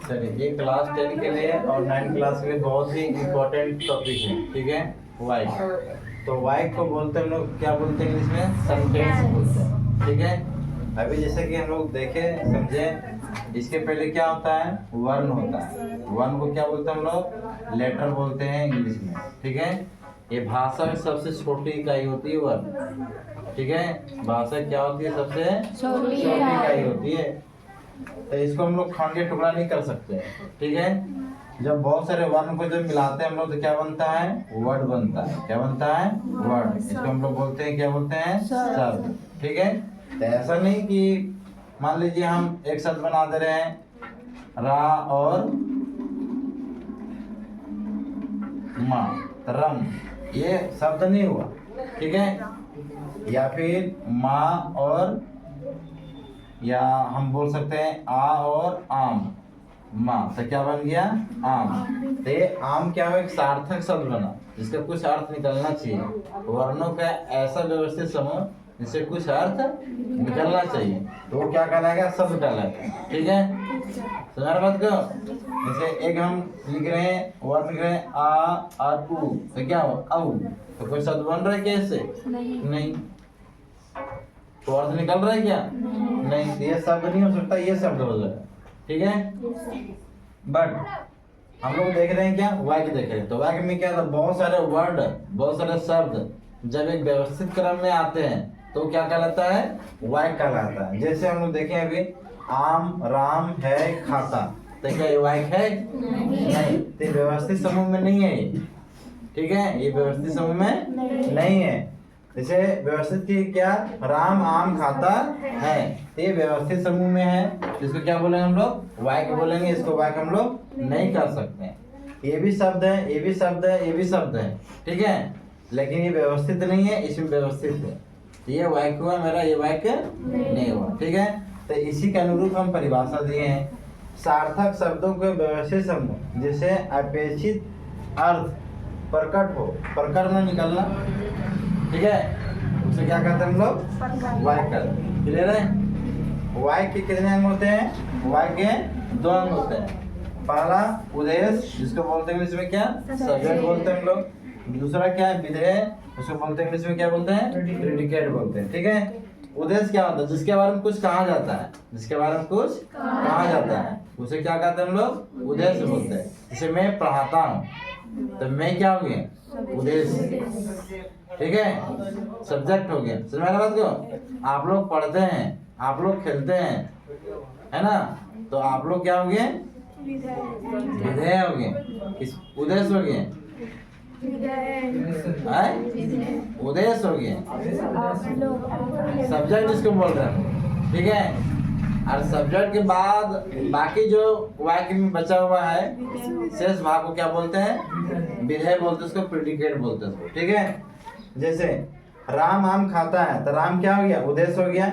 चलिए, ये क्लास 10 के लिए और 9 क्लास के लिए बहुत ही इम्पोर्टेंट टॉपिक है, ठीक है। वाई, तो वाई को बोलते हैं हम लोग, क्या बोलते हैं इंग्लिश में, सेंटेंस बोलते हैं, ठीक है। अभी जैसे कि हम लोग देखे समझे, इसके पहले क्या होता है, वर्ण होता है। वर्ण को क्या बोलते हैं हम लोग, लेटर बोलते हैं इंग्लिश में, ठीक है। ये भाषा में सबसे छोटी इकाई होती है वर्ण, ठीक है। भाषा क्या होती है, सबसे छोटी इकाई होती है। तो इसको हम लोग खंडीय टुकड़ा नहीं कर सकते, ठीक है। जब बहुत सारे वर्ण को जब मिलाते हैं हम लोग तो क्या बनता है, वर्ड बनता है। क्या बनता है, वर्ड। इसको हम लोग बोलते हैं, क्या बोलते हैं, शब्द, ठीक है। तो ऐसा नहीं कि मान लीजिए हम एक शब्द बना दे रहे हैं, रा और माँ, रम, ये शब्द नहीं हुआ, ठीक है। या फिर माँ और, या हम बोल सकते हैं आ और आम, माँ, तो क्या बन गया, आम। तो ये आम क्या हो, एक सार्थक शब्द बना जिसका कुछ अर्थ निकलना चाहिए। वर्णों का ऐसा व्यवस्थित समूह जिससे कुछ अर्थ निकलना चाहिए, तो वो क्या कहलाएगा, शब्द कहलाएगा, ठीक है। समझ बात को। जैसे एक हम लिख रहे हैं, वर्ड लिख रहे हैं आ और उ, तो क्या हो, औ, तो कोई शब्द बन रहा है क्या इससे, नहीं। तो अर्थ निकल रहा है क्या, नहीं। ये शब्द नहीं हो सकता, ये शब्द हो जाएगा, ठीक है। बट हम लोग देख रहे हैं क्या, वाक्य देख रहे हैं, तो वाक्य में क्या था, बहुत सारे वर्ड, बहुत सारे शब्द जब एक व्यवस्थित क्रम में आते हैं तो क्या कहलाता है, वाक्य कहलाता है। जैसे हम लोग देखें अभी, आम राम है खाता, तो क्या ये वाक्य है, नहीं। तो व्यवस्थित समूह में नहीं है ये, ठीक है। ये व्यवस्थित समूह में नहीं है। जैसे व्यवस्थित की क्या, राम आम खाता है, ये व्यवस्थित समूह में है, इसको क्या बोलेंगे हम लोग, वाक्य बोलेंगे। इसको वाक्य हम लोग नहीं कर सकते। ये भी शब्द है, ये भी शब्द है, ये भी शब्द है, ठीक है, लेकिन ये व्यवस्थित नहीं है, इसमें व्यवस्थित है। ये वाक्य हुआ मेरा, ये वाक्य नहीं हुआ, ठीक है। तो इसी के अनुरूप हम परिभाषा दिए हैं, सार्थक शब्दों के व्यवस्थित समूह जिसे अपेक्षित अर्थ प्रकट हो, प्रकट में निकलना, ठीक है, उसे क्या कहते हैं हम लोग, वाक्य। क्लियर है। वाक्य के कितने अंग होते हैं, वाक्य के 2 अंग होते हैं। पहला उद्देश्य, जिसको बोलते हैं इंग्लिश में क्या, सब्जेक्ट बोलते हैं हम लोग। दूसरा क्या है, विधेय, उसको बोलते हैं इंग्लिश में क्या बोलते हैं, प्रेडिकेट बोलते हैं, ठीक है। उद्देश्य क्या होता है, जिसके बारे में कुछ कहा जाता है, जिसके बारे में कुछ कहा जाता है उसे क्या कहते हैं हम लोग, उद्देश्य बोलते हैं। जैसे मैं पढ़ाता हूँ, तो मैं क्या हो गया, उद्देश्य, ठीक है, सब्जेक्ट हो गया। समझ में बात को। आप लोग पढ़ते हैं, आप लोग खेलते हैं, है ना, तो आप लोग क्या हो गए, विधेय हो गए, किस उद्देश्य हो गए, उद्देश्य हो गए, सब्जेक्ट जिसको बोल रहे हैं, ठीक है। और सब्जेक्ट के बाद बाकी जो वाक्य में बचा हुआ है शेष भाग को क्या बोलते हैं, विधेय बोलते हैं, उसको प्रेडिकेट बोलते हैं, ठीक है। जैसे राम आम खाता है, तो राम क्या हो गया, उद्देश्य हो गया।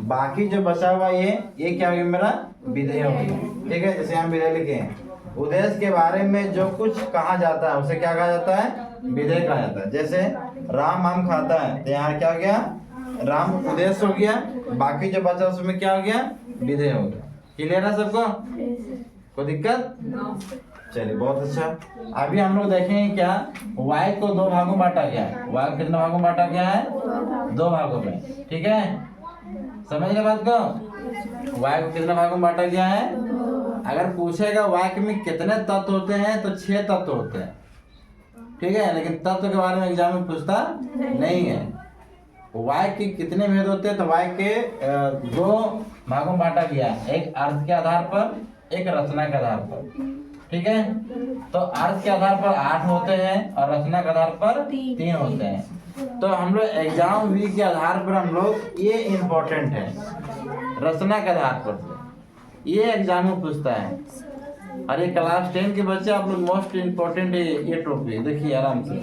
बाकी जो बचा हुआ ये क्या हो गया, मेरा विधेय हो गया, ठीक है। जैसे हम विधेय लिखे हैं, उद्देश्य के बारे में जो कुछ कहा जाता है उसे क्या कहा जाता है, विधेय कहा जाता है। जैसे राम आम खाता है, तो यहाँ क्या हो गया, राम उद्देश्य हो गया, बाकी जो बचा उसमें क्या हो गया, विधेय हो गया। क्लियर है सबको, कोई दिक्कत, चलिए बहुत अच्छा। अभी हम लोग देखेंगे क्या, वाक्य को 2 भागों में बांटा गया है। वाक्य कितने भागों में बांटा गया है, 2 भागों में, ठीक है। समझ गए बात को। वाक्य को कितने भागों में बांटा गया है, अगर पूछेगा वाक्य में कितने तत्व होते हैं तो 6 तत्व होते हैं, ठीक है, लेकिन तत्व के बारे में एग्जाम में पूछता नहीं है। वाक्य के कितने भेद होते हैं, तो वाक्य के 2 भागों में बांटा गया है, एक अर्थ के आधार पर, एक रचना के आधार पर, ठीक है। तो अर्थ के आधार पर 8 होते हैं और रचना के आधार पर 3 होते हैं। तो हम लोग एग्जाम वीक के आधार पर हम लोग, ये इम्पोर्टेंट है, रचना के आधार पर ये एग्जाम में पूछता है। और ये क्लास 10 के बच्चे आप लोग मोस्ट इम्पोर्टेंट है ये टॉपिक, देखिए आराम से।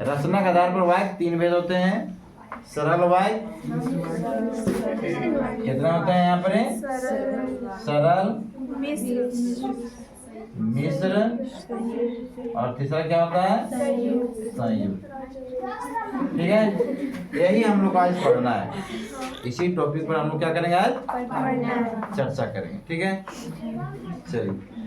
रचना के आधार पर वाक्य 3 भेद होते हैं। सरल वाक्य कितना होता है यहाँ पर, सरल, मिश्र, और तीसरा क्या होता है, संयुक्त, ठीक है। यही हम लोग आज पढ़ना है, इसी टॉपिक पर हम लोग क्या करेंगे आज, चर्चा करेंगे, ठीक है। चलिए।